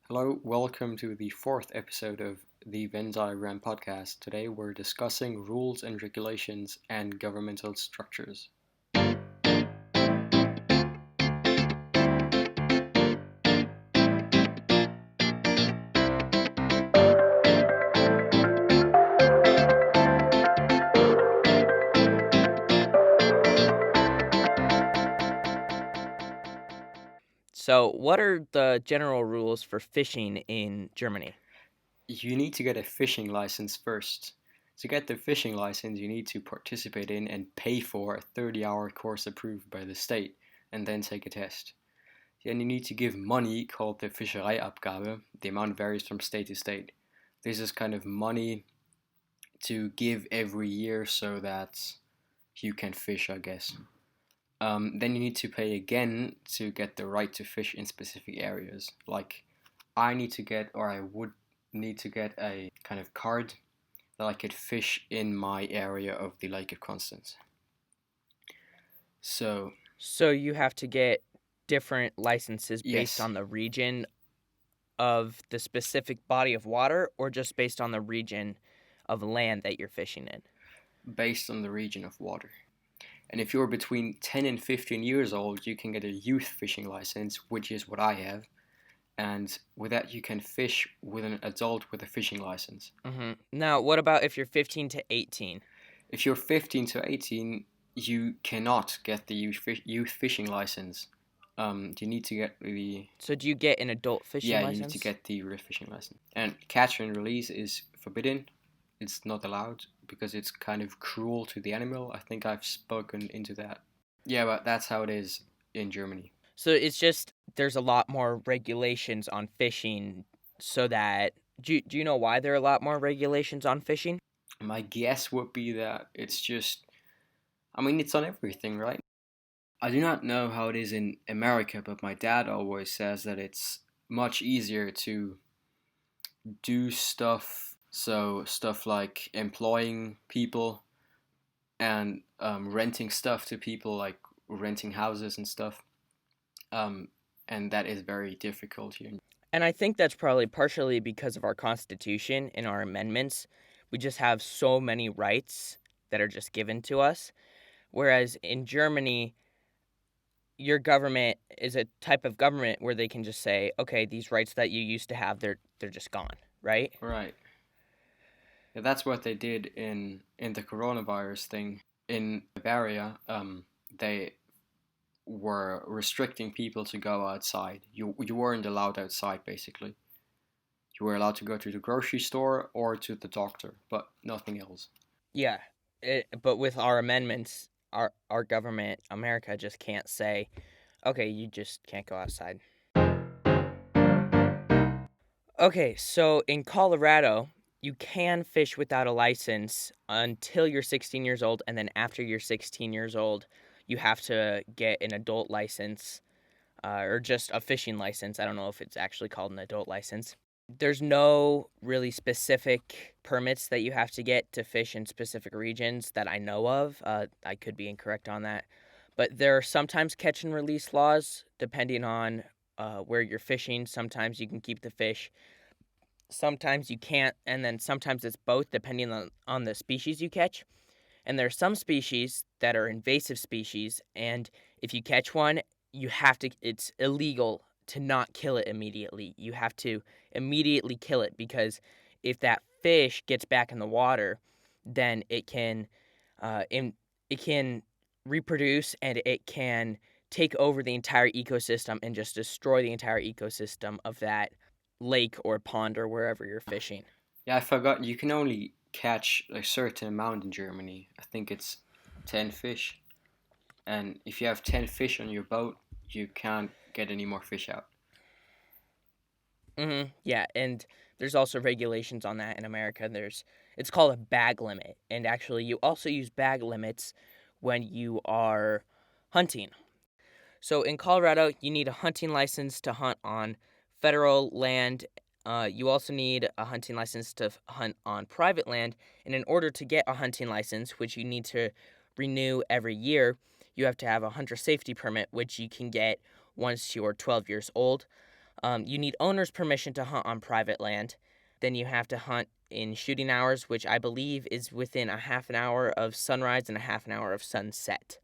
Hello, welcome to the fourth episode of the Venn diagram podcast. Today we're discussing rules and regulations and governmental structures. So, what are the general rules for fishing in Germany? You need to get a fishing license first. To get the fishing license, you need to participate in and pay for a 30-hour course approved by the state and then take a test. Then you need to give money called the Fischereiabgabe. The amount varies from state to state. This is kind of money to give every year so that you can fish, I guess. Then you need to pay again to get the right to fish in specific areas. Like I would need to get a kind of card that I could fish in my area of the Lake of Constance. So you have to get different licenses based yes, on the region of the specific body of water, or just based on the region of land that you're fishing in? based on the region of water. And if you're between 10 and 15 years old, you can get a youth fishing license, which is what I have. And with that, you can fish with an adult with a fishing license. Now, what about if you're 15 to 18? If you're 15 to 18, you cannot get the youth fishing license. You need to get the So, do you get an adult fishing license? you need to get the fishing license. And catch and release is forbidden. It's not allowed because it's kind of cruel to the animal. I think I've spoken into that. Yeah, but that's how it is in Germany. So, it's just there's a lot more regulations on fishing, so that. Do you know why there are a lot more regulations on fishing? My guess would be that it's just, it's on everything, right? I do not know how it is in America, but my dad always says that it's much easier to do stuff. So, stuff like employing people and renting stuff to people, like renting houses and stuff. And that is very difficult here. And I think that's probably partially because of our Constitution and our amendments. We just have so many rights that are just given to us. Whereas in Germany, your government is a type of government where they can just say, okay, these rights that you used to have, they're just gone, right? Right. Yeah, that's what they did in the coronavirus thing. In Bavaria, they were restricting people to go outside. You weren't allowed outside, basically. You were allowed to go to the grocery store or to the doctor, but nothing else. Yeah. But with our amendments, our government, America, just can't say, okay, you just can't go outside. Okay, so in Colorado, you can fish without a license until you're 16 years old, and then after you're 16 years old, you have to get an adult license, or just a fishing license. I don't know if it's actually called an adult license. There's no really specific permits that you have to get to fish in specific regions that I know of. I could be incorrect on that. But there are sometimes catch and release laws depending on where you're fishing. Sometimes you can keep the fish, sometimes you can't, and then sometimes it's both depending on the species you catch. And there are some species that are invasive species, and if you catch one, it's illegal to not kill it immediately. You have to immediately kill it, because if that fish gets back in the water, then it can reproduce, and it can take over the entire ecosystem and just destroy the entire ecosystem of that lake or pond or wherever you're fishing. Yeah, I forgot. You can only catch a certain amount in Germany. I think it's 10 fish. And if you have 10 fish on your boat, you can't get any more fish out. Yeah, and there's also regulations on that in America. It's called a bag limit, and actually you also use bag limits when you are hunting. So in Colorado, you need a hunting license to hunt on federal land. You also need a hunting license to hunt on private land. And in order to get a hunting license, which you need to renew every year, you have to have a hunter safety permit, which you can get once you're 12 years old. You need owner's permission to hunt on private land. Then you have to hunt in shooting hours, which I believe is within a half an hour of sunrise and a half an hour of sunset.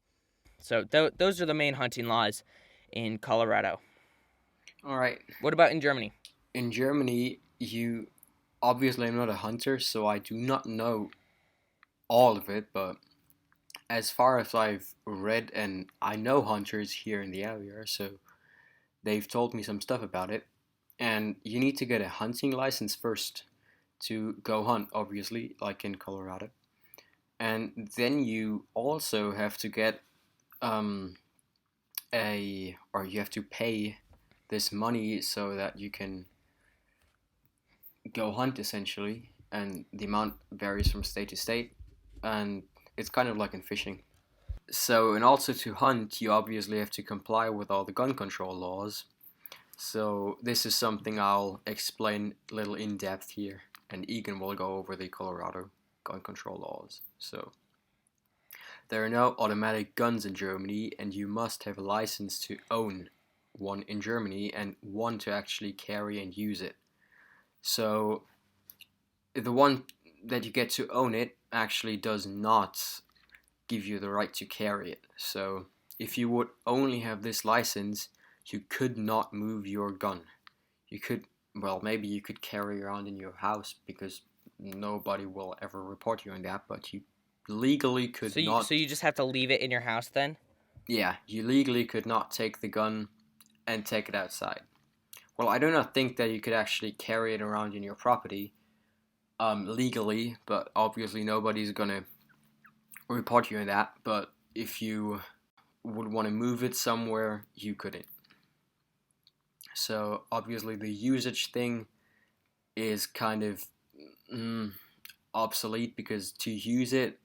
So those are the main hunting laws in Colorado. All right. What about in Germany? In Germany, obviously I'm not a hunter, so I do not know all of it, but as far as I've read, and I know hunters here in the area, so they've told me some stuff about it. And you need to get a hunting license first to go hunt, obviously, like in Colorado. And then you also have to get um, or you have to pay this money so that you can go hunt essentially. And the amount varies from state to state, and it's kind of like in fishing. So, and also to hunt, you obviously have to comply with all the gun control laws. So, this is something I'll explain a little in depth here, and Egan will go over the Colorado gun control laws. So, there are no automatic guns in Germany, and you must have a license to own one in Germany and one to actually carry and use it. So, the one that you get to own it actually does not give you the right to carry it. So if you would only have this license, you could not move your gun. You could, well, maybe you could carry around in your house because nobody will ever report you on that, but you legally could not. So you just have to leave it in your house then? Yeah, you legally could not take the gun and take it outside. Well, I do not think that you could actually carry it around in your property legally, but obviously nobody's gonna report you on that. But if you would want to move it somewhere, you couldn't. So obviously the usage thing is kind of obsolete because to use it,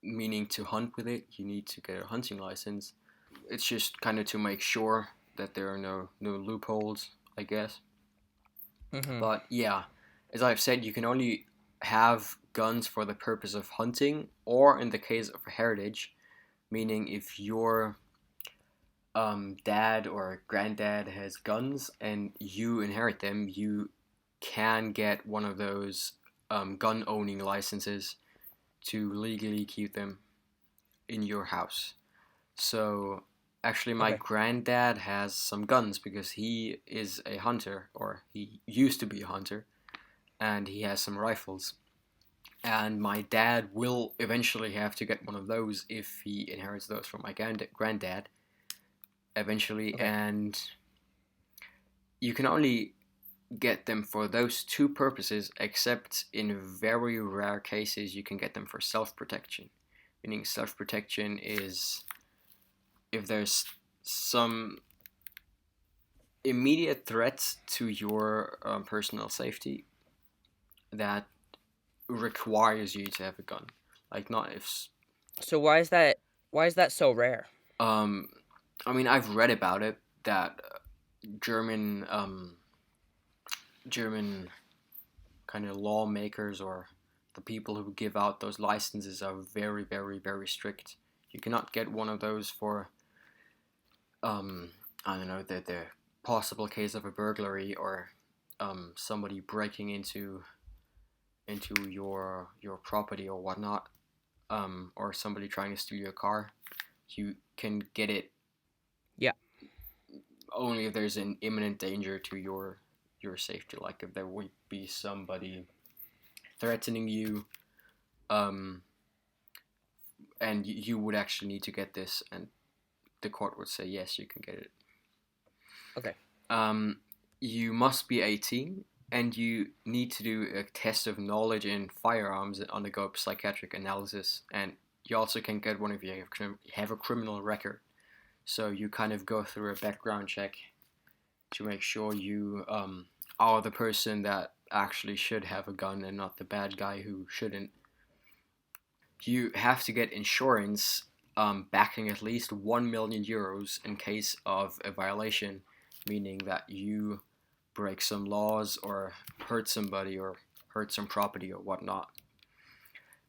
meaning to hunt with it, you need to get a hunting license. It's just kind of to make sure that there are no loopholes, I guess. Mm-hmm. But yeah, as I've said, you can only have guns for the purpose of hunting, or in the case of heritage, meaning if your dad or granddad has guns and you inherit them, you can get one of those gun owning licenses to legally keep them in your house. So actually, my Okay. granddad has some guns because he is a hunter, or he used to be a hunter, and he has some rifles. And my dad will eventually have to get one of those if he inherits those from my granddad eventually. Okay. And you can only get them for those two purposes, except in very rare cases you can get them for self-protection. Meaning self-protection is if there's some immediate threat to your personal safety that requires you to have a gun. Like not if So why is that so rare? um I mean I've read about it that German German kind of lawmakers or the people who give out those licenses are very very strict. You cannot get one of those for I don't know the possible case of a burglary or somebody breaking into your property or whatnot, or somebody trying to steal your car. You can get it Yeah. only if there's an imminent danger to your safety, like if there would be somebody threatening you, um, and you would actually need to get this, and the court would say yes, you can get it. Okay. You must be 18, and you need to do a test of knowledge in firearms and undergo psychiatric analysis. And you also can get one if you have a criminal record. So you kind of go through a background check to make sure you are the person that actually should have a gun and not the bad guy who shouldn't. You have to get insurance backing at least 1 million euros in case of a violation, meaning that you break some laws or hurt somebody or hurt some property or whatnot.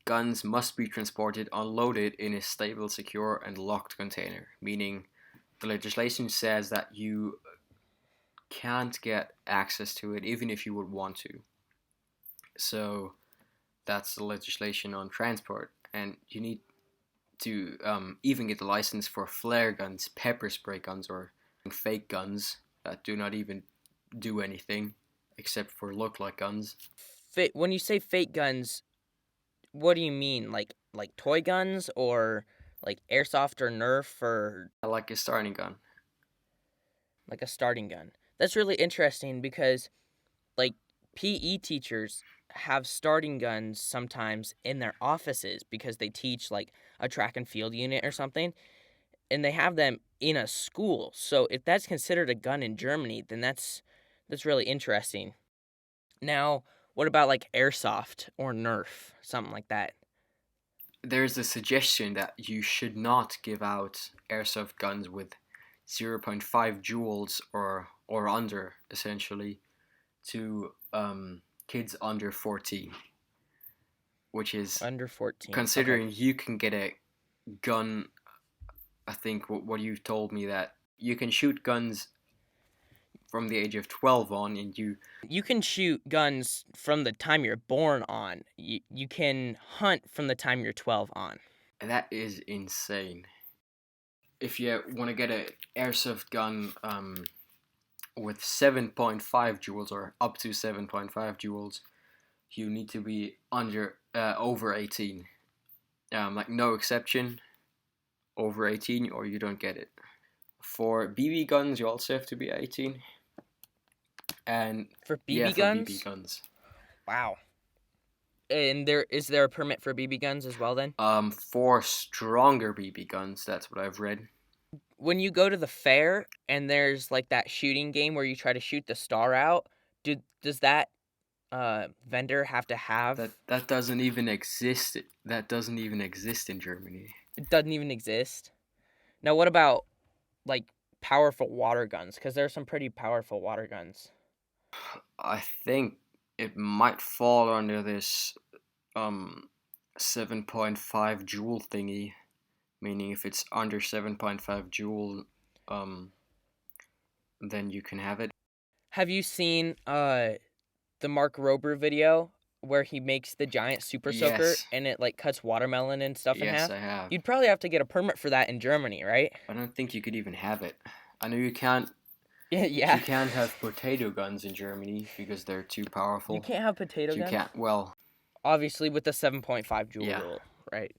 Guns must be transported unloaded in a stable, secure, and locked container, meaning the legislation says that you can't get access to it even if you would want to. So that's the legislation on transport, and you need to even get the license for flare guns, pepper spray guns, or fake guns that do not even do anything except for look like guns. When you say fake guns, what do you mean? Like toy guns or like airsoft or Nerf or Like a starting gun. like a starting gun? That's really interesting because like PE teachers have starting guns sometimes in their offices because they teach like a track and field unit or something, and they have them in a school. So if that's considered a gun in Germany, then that's really interesting. Now, what about like airsoft or Nerf, something like that? There's a suggestion that you should not give out airsoft guns with 0.5 joules or under, essentially, to kids under 14, which is Under 14. considering Okay. you can get a gun. I think what you've told me, that you can shoot guns from the age of 12 on, and You can shoot guns from the time you're born on. You can hunt from the time you're 12 on. that is insane. If you want to get an airsoft gun with 7.5 joules or up to 7.5 joules, you need to be over 18. Like no exception, over 18 or you don't get it. For BB guns, you also have to be 18. And For BB yeah, guns? for BB guns. Wow. And is there a permit for BB guns as well then? For stronger BB guns, that's what I've read. When you go to the fair and there's like that shooting game where you try to shoot the star out, does that vendor have to have that doesn't even exist. That doesn't even exist in Germany. It doesn't even exist. Now what about like powerful water guns? Because there are some pretty powerful water guns. I think it might fall under this 7.5 joule thingy, meaning if it's under 7.5 joule, then you can have it. Have you seen the Mark Rober video where he makes the giant super soaker Yes. and it like cuts watermelon and stuff in half? Yes, I have. You'd probably have to get a permit for that in Germany, right? I don't think you could even have it. I know you can't. Yeah. You can't have potato guns in Germany because they're too powerful. You can't have potato You guns? can't. Well, obviously with the 7.5 joule Yeah. rule, right?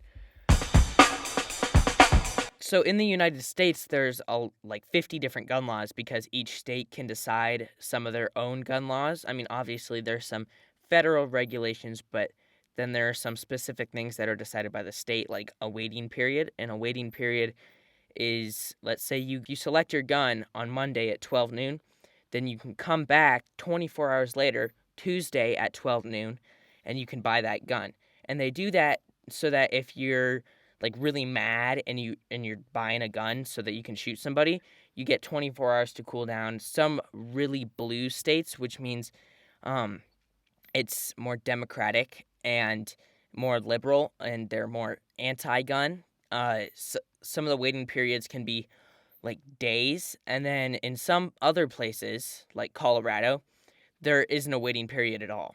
So in the United States, there's like 50 different gun laws because each state can decide some of their own gun laws. I mean, obviously there's some federal regulations, but then there are some specific things that are decided by the state, like a waiting period. And a waiting period is, let's say you select your gun on Monday at 12 noon, then you can come back 24 hours later, Tuesday at 12 noon, and you can buy that gun. And they do that so that if you're like really mad and you're buying a gun so that you can shoot somebody, you get 24 hours to cool down. Some really blue states, which means it's more democratic and more liberal, and they're more anti-gun. Some of the waiting periods can be like days, and then in some other places, like Colorado, there isn't a waiting period at all.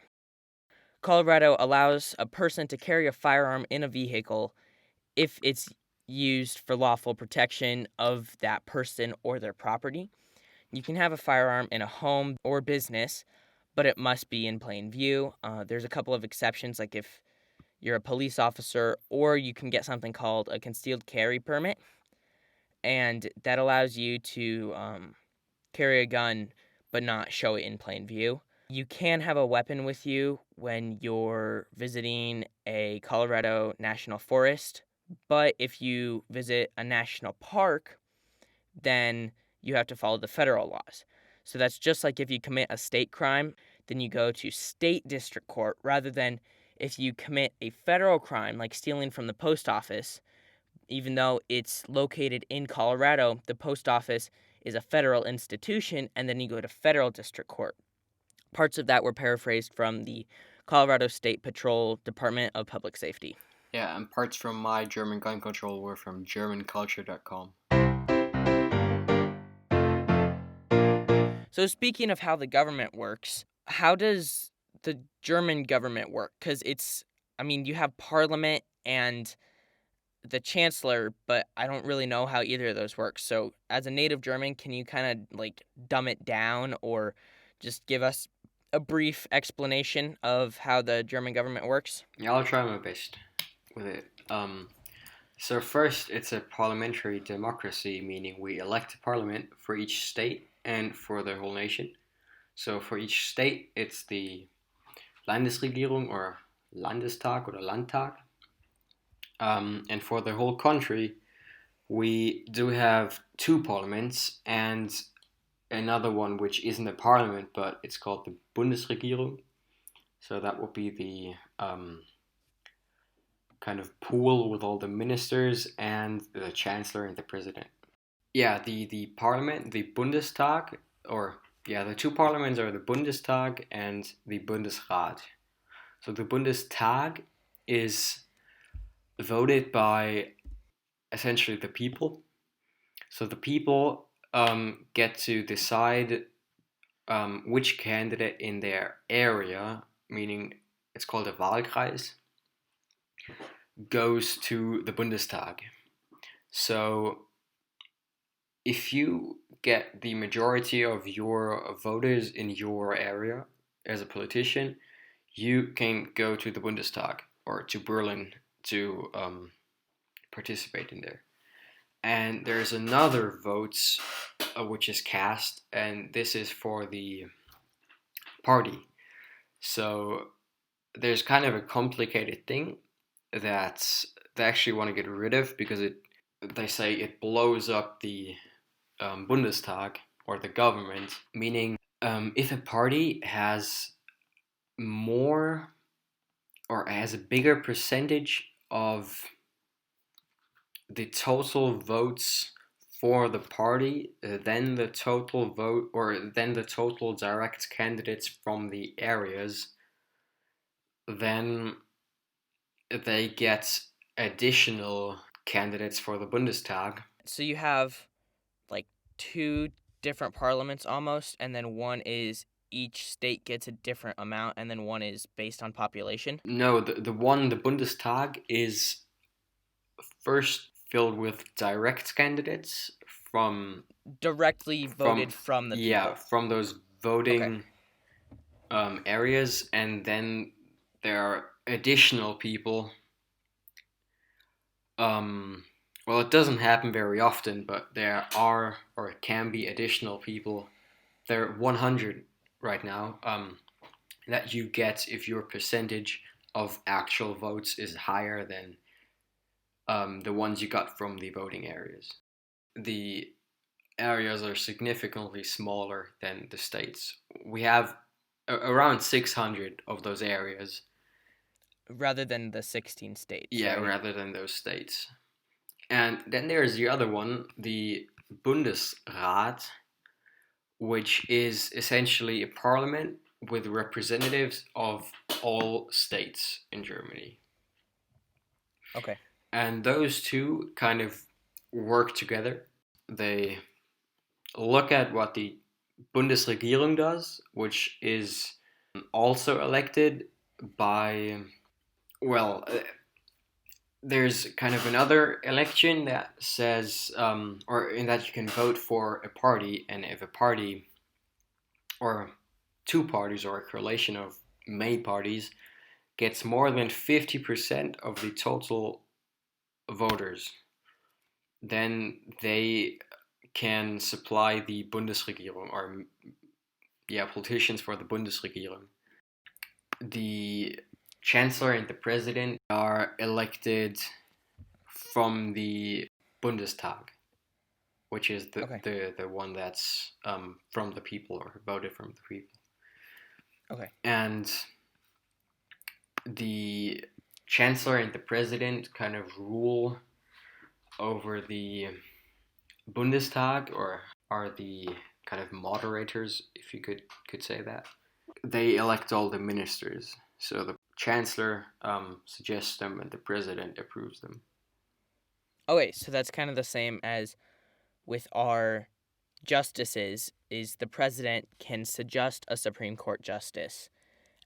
Colorado allows a person to carry a firearm in a vehicle if it's used for lawful protection of that person or their property. You can have a firearm in a home or business, but it must be in plain view. There's a couple of exceptions, like if you're a police officer, or you can get something called a concealed carry permit, and that allows you to carry a gun but not show it in plain view. You can have a weapon with you when you're visiting a Colorado national forest, but if you visit a national park, then you have to follow the federal laws. So that's just like if you commit a state crime, then you go to state district court, rather than if you commit a federal crime like stealing from the post office. Even though it's located in Colorado, the post office is a federal institution, and then you go to federal district court. Parts of that were paraphrased from the Colorado State Patrol Department of Public Safety. Yeah, and parts from my German gun control were from germanculture.com. So speaking of how the government works, how does the German government work? Because you have Parliament and the Chancellor, but I don't really know how either of those work. So as a native German, can you kind of like dumb it down or just give us a brief explanation of how the German government works? Yeah, I'll try my best with it. So first, it's a parliamentary democracy, meaning we elect a parliament for each state and for the whole nation. So for each state, it's the Landesregierung or Landestag or Landtag. And for the whole country, we do have two parliaments and another one which isn't a parliament, but it's called the Bundesregierung. So that will be the kind of pool with all the ministers and the chancellor and the president. Yeah, the parliament, the Bundestag, or yeah, the two parliaments are the Bundestag and the Bundesrat. So the Bundestag is voted by essentially the people. So the people get to decide which candidate in their area, meaning it's called a Wahlkreis, goes to the Bundestag. So if you get the majority of your voters in your area as a politician, you can go to the Bundestag or to Berlin to participate in there. And there's another vote which is cast, and this is for the party. So there's kind of a complicated thing that they actually want to get rid of because they say it blows up the Bundestag or the government, meaning if a party has more or has a bigger percentage of the total votes for the party than the total vote or than the total direct candidates from the areas, then they get additional candidates for the Bundestag. So you have like two different parliaments almost, and then one is each state gets a different amount, and then one is based on population? No, the Bundestag is first filled with direct candidates from Directly voted from the people. from those voting areas, and then there are additional people. Well, it doesn't happen very often, but there are or can be additional people. There are 100 right now that you get if your percentage of actual votes is higher than the ones you got from the voting areas. The areas are significantly smaller than the states. We have around 600 of those areas. Rather than the 16 states. Yeah, right? rather than those states. And then there's the other one, the Bundesrat, which is essentially a parliament with representatives of all states in Germany. Okay. And those two kind of work together. They look at what the Bundesregierung does, which is also elected by, well, there's kind of another election that says, or in that you can vote for a party, and if a party or two parties or a coalition of many parties gets more than 50% of the total voters, then they can supply the Bundesregierung or politicians for the Bundesregierung. The Chancellor and the President are elected from the Bundestag, which is the one that's from the people or voted from the people. Okay. And the Chancellor and the President kind of rule over the Bundestag, or are the kind of moderators, if you could say that. They elect all the ministers. So the Chancellor suggests them and the President approves them. Okay, so that's kind of the same as with our justices. is the president can suggest a Supreme Court justice,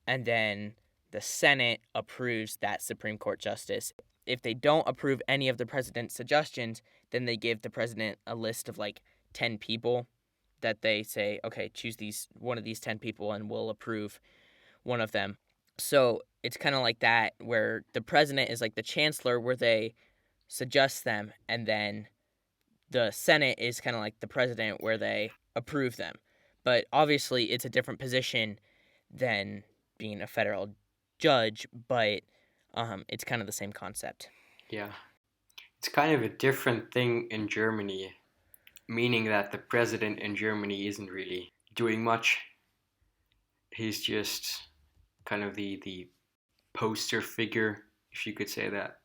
and then the Senate approves that Supreme Court justice. If they don't approve any of the president's suggestions, then they give the president a list of like 10 people that they say, okay, choose one of these 10 people and we'll approve one of them. So it's kind of like that, where the president is like the chancellor, where they suggest them, and then the Senate is kind of like the president, where they approve them. But obviously it's a different position than being a federal judge, but it's kind of the same concept. Yeah. It's kind of a different thing in Germany, meaning that the president in Germany isn't really doing much. He's just kind of the poster figure, if you could say that.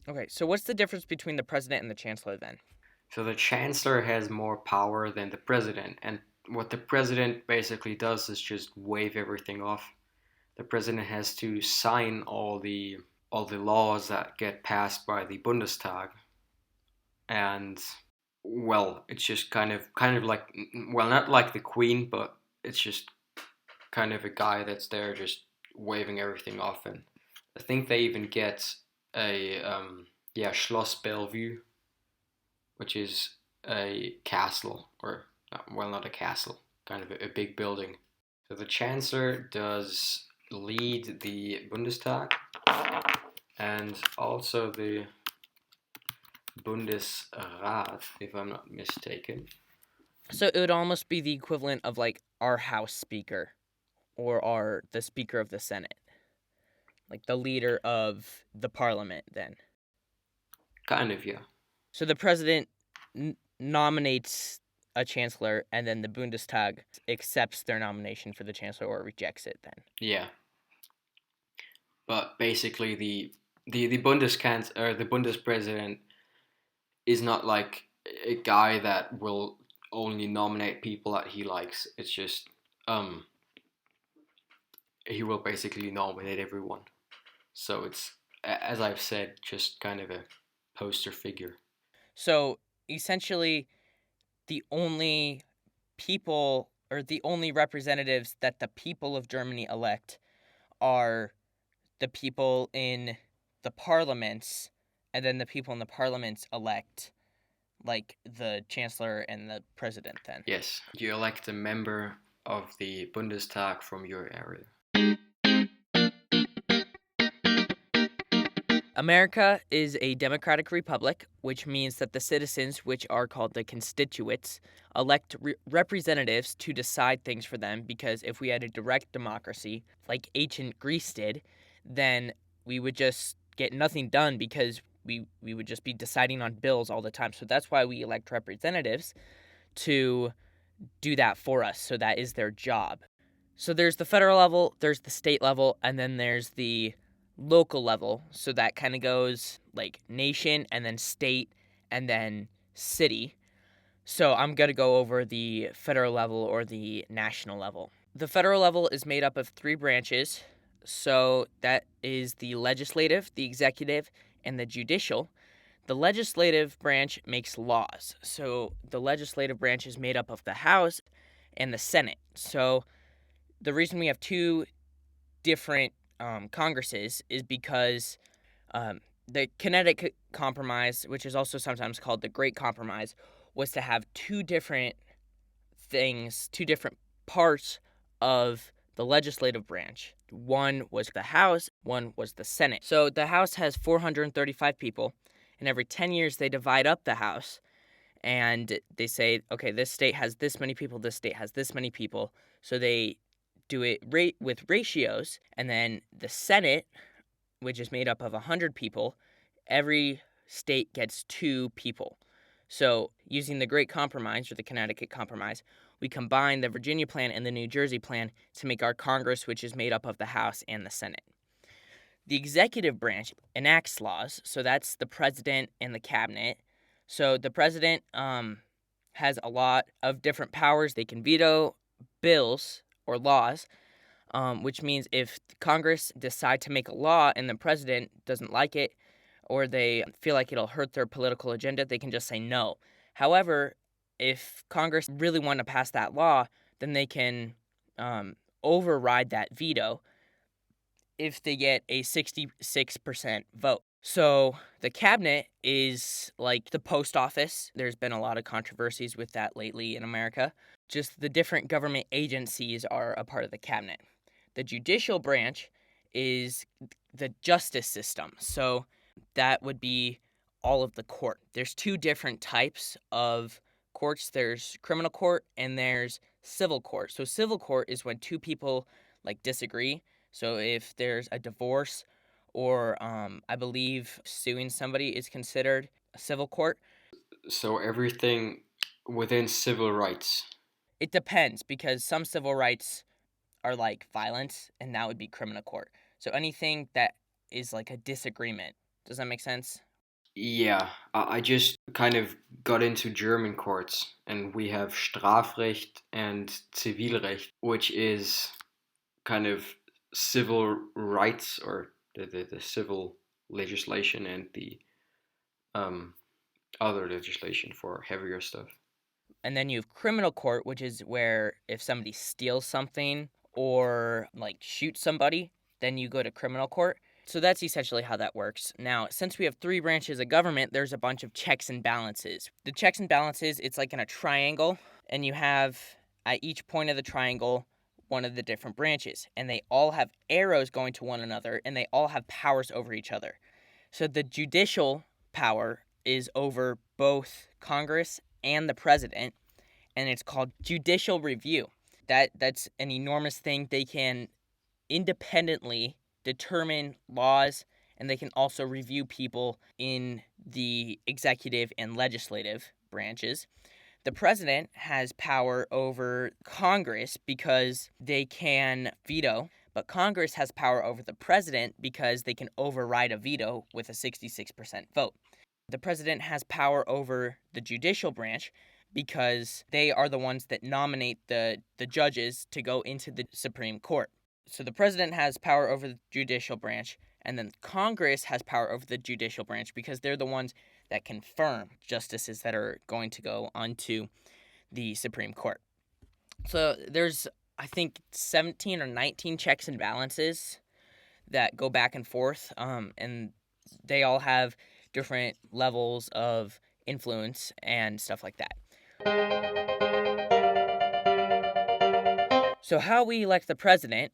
Okay, so what's the difference between the president and the chancellor then? So the chancellor has more power than the president, and what the president basically does is just wave everything off. The president has to sign all the laws that get passed by the Bundestag, and well, it's just kind of like, well, not like the Queen, but it's just kind of a guy that's there just waving everything off. And I think they even get a Schloss Bellevue, which is a castle, or well, not a castle, kind of a big building. So the chancellor does lead the Bundestag and also the Bundesrat, if I'm not mistaken. So it would almost be the equivalent of like our House Speaker or the Speaker of the Senate, like the leader of the Parliament then. Kind of, yeah. So the president nominates a chancellor, and then the Bundestag accepts their nomination for the chancellor or rejects it then. Yeah. But basically the Bundespresident is not like a guy that will only nominate people that he likes. It's just he will basically nominate everyone. So it's, as I've said, just kind of a poster figure. So essentially the only people, or the only representatives that the people of Germany elect, are the people in the parliaments, and then the people in the parliaments elect like the chancellor and the president then. Yes, you elect a member of the Bundestag from your area. America is a democratic republic, which means that the citizens, which are called the constituents, elect representatives to decide things for them, because if we had a direct democracy, like ancient Greece did, then we would just get nothing done, because we would just be deciding on bills all the time. So that's why we elect representatives to do that for us. So that is their job. So there's the federal level, there's the state level, and then there's the local level. So that kind of goes like nation, and then state, and then city. So I'm going to go over the federal level or the national level. The federal level is made up of 3 branches. So that is the legislative, the executive, and the judicial. The legislative branch makes laws. So the legislative branch is made up of the House and the Senate. So the reason we have 2 different Congresses is because the Connecticut Compromise, which is also sometimes called the Great Compromise, was to have 2 different things, 2 different parts of the legislative branch. One was the House, one was the Senate. So the House has 435 people, and every 10 years they divide up the House, and they say, okay, this state has this many people, this state has this many people. So they do it with ratios, and then the Senate, which is made up of 100 people, every state gets 2 people. So using the Great Compromise, or the Connecticut Compromise, we combine the Virginia Plan and the New Jersey Plan to make our Congress, which is made up of the House and the Senate. The executive branch enacts laws, so that's the president and the cabinet. So the president has a lot of different powers. They can veto bills or laws, which means if Congress decide to make a law and the president doesn't like it, or they feel like it'll hurt their political agenda, they can just say no. However, if Congress really want to pass that law, then they can override that veto if they get a 66% vote. So the cabinet is like the post office. There's been a lot of controversies with that lately in America. Just the different government agencies are a part of the cabinet. The judicial branch is the justice system. So that would be all of the court. There's two different types of courts. There's criminal court and there's civil court. So civil court is when two people like disagree. So if there's a divorce or I believe suing somebody is considered a civil court. So everything within civil rights. It depends because some civil rights are like violence and that would be criminal court. So anything that is like a disagreement. Does that make sense? Yeah, I just kind of got into German courts, and we have Strafrecht and Zivilrecht, which is kind of civil rights or the civil legislation and the um, other legislation for heavier stuff. And then you have criminal court, which is where if somebody steals something or like shoots somebody, then you go to criminal court. So that's essentially how that works. Now, since we have three branches of government, there's a bunch of checks and balances. The checks and balances, it's like in a triangle, and you have at each point of the triangle one of the different branches, and they all have arrows going to one another, and they all have powers over each other. So the judicial power is over both Congress and the president, and it's called judicial review. That's an enormous thing. They can independently determine laws, and they can also review people in the executive and legislative branches. The president has power over Congress because they can veto, but Congress has power over the president because they can override a veto with a 66% vote. The president has power over the judicial branch because they are the ones that nominate the judges to go into the Supreme Court. So the president has power over the judicial branch, and then Congress has power over the judicial branch because they're the ones that confirm justices that are going to go onto the Supreme Court. So there's, I think, 17 or 19 checks and balances that go back and forth, and they all have different levels of influence and stuff like that. So how we elect the president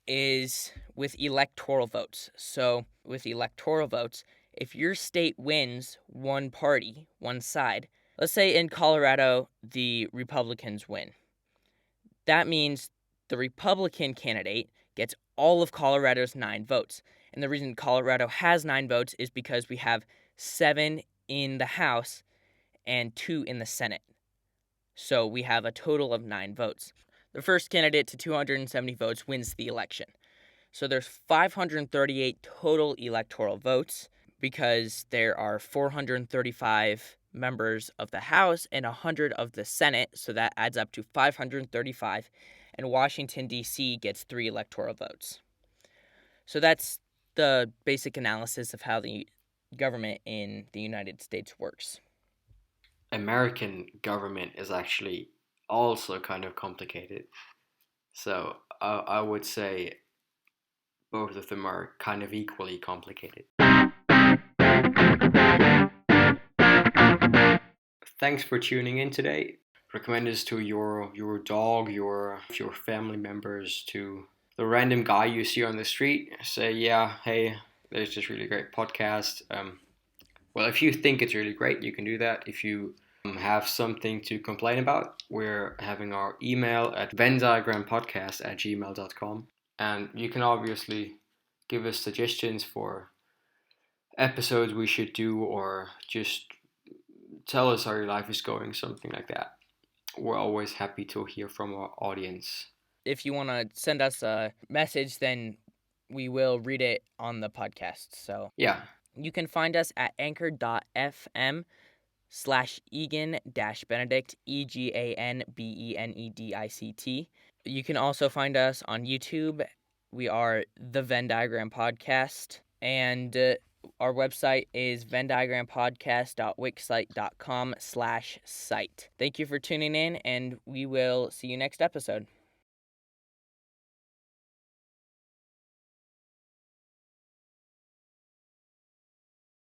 is with electoral votes. So with electoral votes, if your state wins one party, one side, let's say in Colorado, the Republicans win. That means the Republican candidate gets all of Colorado's 9 votes. And the reason Colorado has 9 votes is because we have 7 in the House and 2 in the Senate. So we have a total of 9 votes. The first candidate to 270 votes wins the election. So there's 538 total electoral votes because there are 435 members of the House and 100 of the Senate, so that adds up to 535, and Washington, D.C. gets 3 electoral votes. So that's the basic analysis of how the government in the United States works. American government is actually also kind of complicated. So I would say both of them are kind of equally complicated. Thanks for tuning in today. Recommend this to your dog, your family members, to the random guy you see on the street. Say, yeah, hey, there's this really great podcast. Well, if you think it's really great, you can do that. If you have something to complain about, we're having our email at venndiagrampodcast@gmail.com. And you can obviously give us suggestions for episodes we should do, or just tell us how your life is going, something like that. We're always happy to hear from our audience. If you want to send us a message, then we will read it on the podcast. So yeah, you can find us at anchor.fm/Egan-Benedict, EGANBENEDICT. You can also find us on YouTube. We are the Venn Diagram Podcast. And Our website is venndiagrampodcast.wixsite.com/site. Thank you for tuning in, and we will see you next episode.